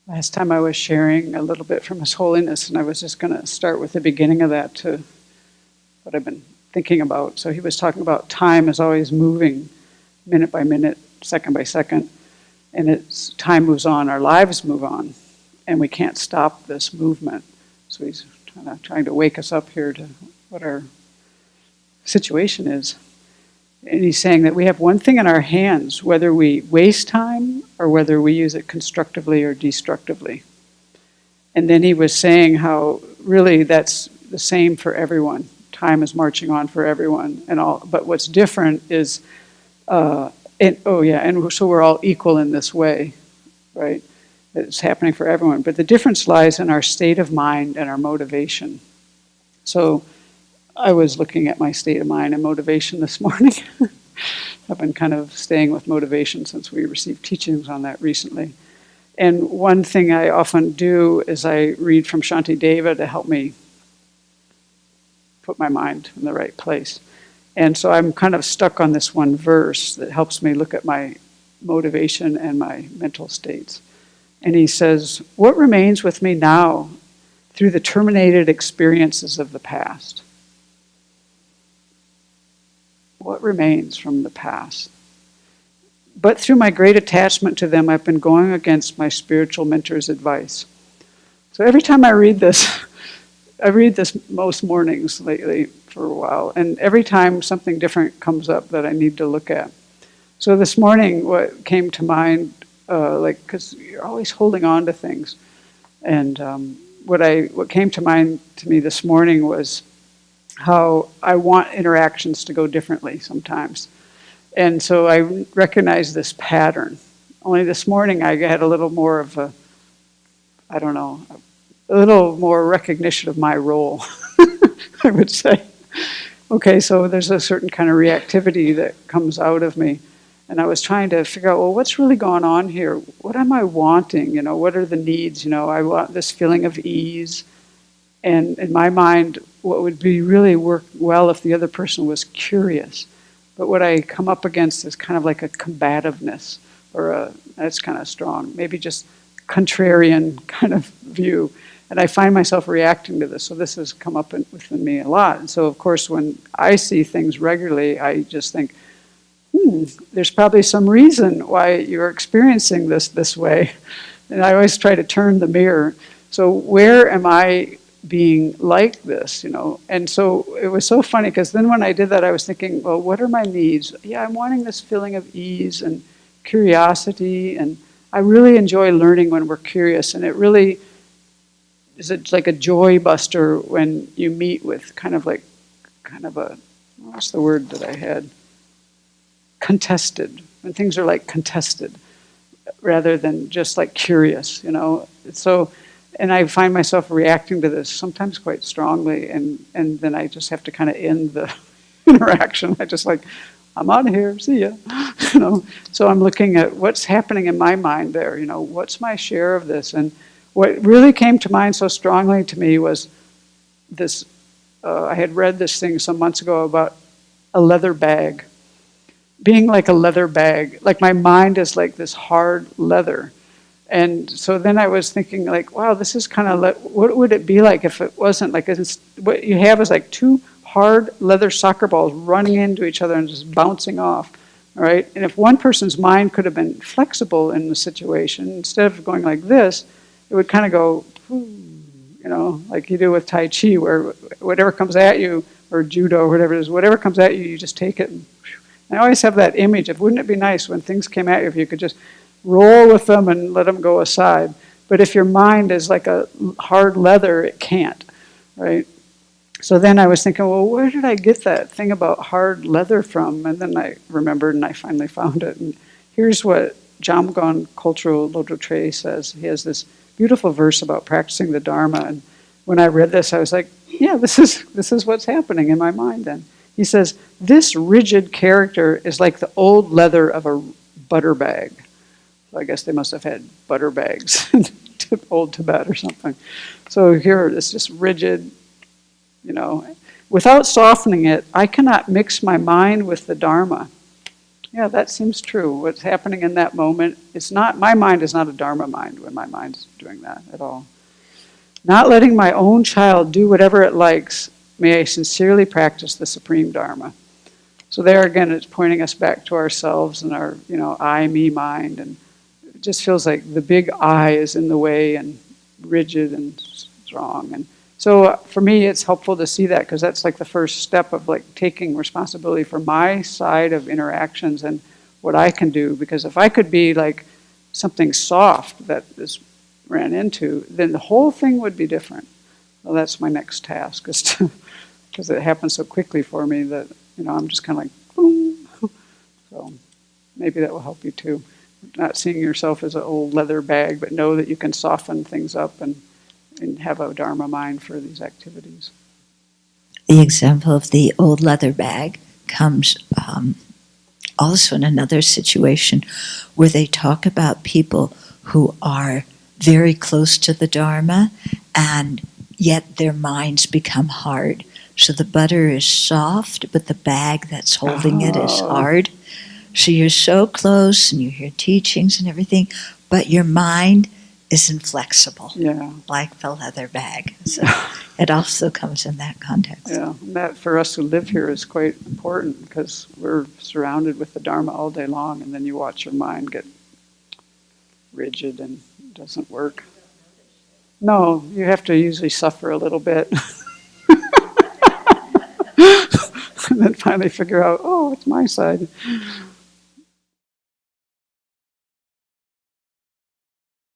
Last time I was sharing a little bit from His Holiness, and I was just going to start with the beginning of that to what I've been thinking about. So he was talking about time is always moving, minute by minute, second by second, and it's time moves on, our lives move on, and we can't stop this movement. So he's kind of trying to wake us up here to what our situation is. And he's saying that we have one thing in our hands, whether we waste time or whether we use it constructively or destructively. And then he was saying how really that's the same for everyone. Time is marching on for everyone and all. But what's different is, and so we're all equal in this way, right? It's happening for everyone. But the difference lies in our state of mind and our motivation. So I was looking at my state of mind and motivation this morning. I've been kind of staying with motivation since we received teachings on that recently. And one thing I often do is I read from Shantideva to help me put my mind in the right place. And so I'm kind of stuck on this one verse that helps me look at my motivation and my mental states. And he says, "What remains with me now through the terminated experiences of the past?" What remains from the past? "But through my great attachment to them, I've been going against my spiritual mentor's advice." So every time I read this most mornings lately for a while, and every time something different comes up that I need to look at. So this morning, what came to mind, because you're always holding on to things, and what came to mind to me this morning was how I want interactions to go differently sometimes. And so I recognize this pattern. Only this morning I had a little more of a little more recognition of my role, I would say. Okay, so there's a certain kind of reactivity that comes out of me. And I was trying to figure out, well, what's really going on here? What am I wanting? What are the needs? I want this feeling of ease. And in my mind, what would be really work well if the other person was curious. But what I come up against is kind of like a combativeness, that's kind of strong, maybe just contrarian kind of view. And I find myself reacting to this. So this has come up within me a lot. And so, of course, when I see things regularly, I just think, there's probably some reason why you're experiencing this way. And I always try to turn the mirror. So where am I being like this, And so it was so funny, because then when I did that, I was thinking, well, what are my needs? Yeah, I'm wanting this feeling of ease and curiosity, and I really enjoy learning when we're curious, and it really is like a joy buster when you meet with kind of a, what's the word that I had? Contested, when things are like contested, rather than just like curious, So, and I find myself reacting to this sometimes quite strongly, and then I just have to kind of end the interaction. I just I'm out of here, see ya. So I'm looking at what's happening in my mind there, what's my share of this? And what really came to mind so strongly to me was this, I had read this thing some months ago about a leather bag. Being like a leather bag, like my mind is like this hard leather. And so then I was thinking wow, this is kind of what would it be like if it wasn't what you have is like two hard leather soccer balls running into each other and just bouncing off, all right? And if one person's mind could have been flexible in the situation, instead of going like this, it would kind of go, like you do with Tai Chi, where whatever comes at you, or Judo, or whatever it is, whatever comes at you, you just take it. And I always have that image of, wouldn't it be nice when things came at you if you could just roll with them and let them go aside? But if your mind is like a hard leather, it can't, right? So then I was thinking, well, where did I get that thing about hard leather from? And then I remembered, and I finally found it. And here's what Jamgon Cultural Lodotre says. He has this beautiful verse about practicing the Dharma. And when I read this, I was like, yeah, this is what's happening in my mind then. He says, this rigid character is like the old leather of a butter bag. So I guess they must have had butter bags in old Tibet or something. So here, it's just rigid, Without softening it, I cannot mix my mind with the Dharma. Yeah, that seems true. What's happening in that moment, it's not, my mind is not a Dharma mind when my mind's doing that at all. Not letting my own child do whatever it likes, may I sincerely practice the supreme Dharma. So there again, it's pointing us back to ourselves and our, I, me mind, and it just feels like the big I is in the way and rigid and strong. And so for me, it's helpful to see that because that's like the first step of like taking responsibility for my side of interactions and what I can do. Because if I could be like something soft that this ran into, then the whole thing would be different. Well, that's my next task, is to, because it happens so quickly for me that, I'm just kind of like, boom. So maybe that will help you too. Not seeing yourself as an old leather bag, but know that you can soften things up and have a Dharma mind for these activities. The example of the old leather bag comes also in another situation where they talk about people who are very close to the Dharma and yet their minds become hard. So the butter is soft, but the bag that's holding it is hard. So you're so close and you hear teachings and everything, but your mind is inflexible, like the leather bag. So it also comes in that context. Yeah, and that for us who live here is quite important because we're surrounded with the Dharma all day long, and then you watch your mind get rigid and it doesn't work. No, you have to usually suffer a little bit. And then finally figure out, oh, it's my side.